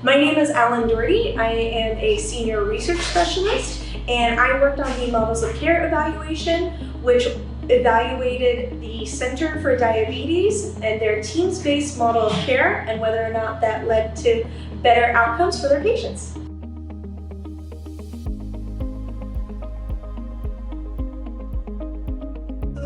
My name is Alyn Dougherty. I am a senior research specialist, and I worked on the models of care evaluation, which evaluated the Center for Diabetes and their teams-based model of care and whether or not that led to better outcomes for their patients.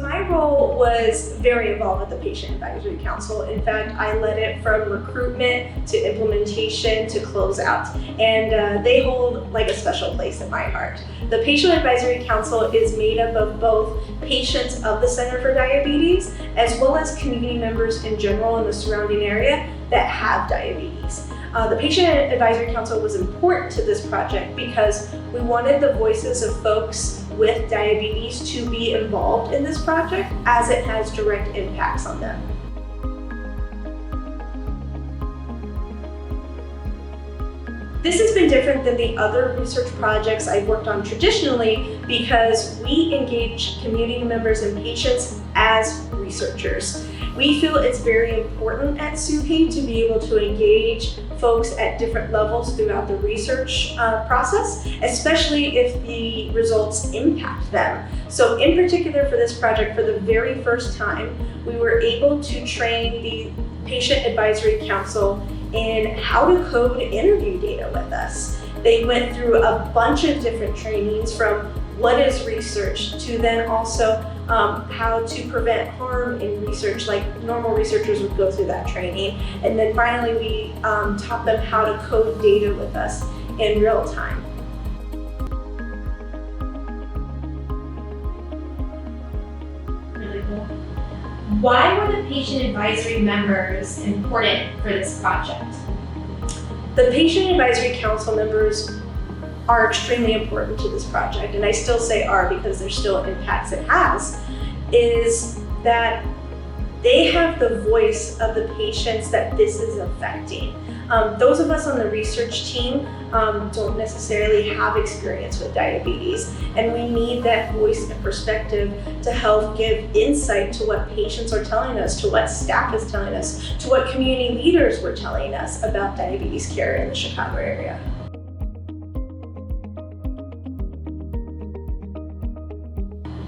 My role was very involved with the Patient Advisory Council. In fact, I led it from recruitment to implementation to closeout, and they hold like a special place in my heart. The Patient Advisory Council is made up of both patients of the Center for Diabetes as well as community members in general in the surrounding area that have diabetes. The Patient Advisory Council was important to this project because we wanted the voices of folks with diabetes to be involved in this project as it has direct impacts on them. This has been different than the other research projects I've worked on traditionally because we engage community members and patients as researchers. We feel it's very important at SUPE to be able to engage folks at different levels throughout the research process, especially if the results impact them. So in particular for this project, for the very first time, we were able to train the Patient Advisory Council in how to code interview data with us. They went through a bunch of different trainings from what is research to then also how to prevent harm in research, like normal researchers would go through that training. And then finally we taught them how to code data with us in real time. Really cool. Why were the patient advisory members important for this project? The Patient Advisory Council members are extremely important to this project, and I still say are because there's still impacts it has, is that they have the voice of the patients that this is affecting. Those of us on the research team don't necessarily have experience with diabetes, and we need that voice and perspective to help give insight to what patients are telling us, to what staff is telling us, to what community leaders were telling us about diabetes care in the Chicago area.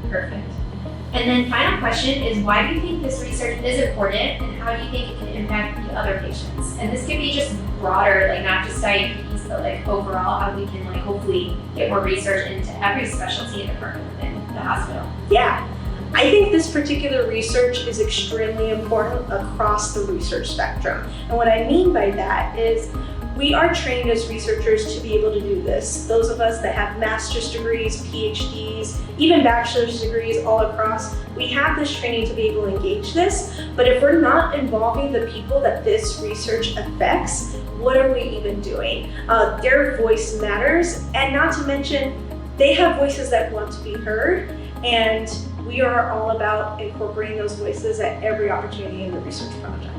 Perfect. And then final question is, why do you think this research is important and how do you think it can impact the other patients? And this could be just broader, like not just diabetes, but like overall how we can like hopefully get more research into every specialty and department within the hospital. Yeah, I think this particular research is extremely important across the research spectrum. And what I mean by that is we are trained as researchers to be able to do this. Those of us that have master's degrees, PhDs, even bachelor's degrees all across, we have this training to be able to engage this. But if we're not involving the people that this research affects, what are we even doing? Their voice matters, and not to mention, they have voices that want to be heard, and we are all about incorporating those voices at every opportunity in the research project.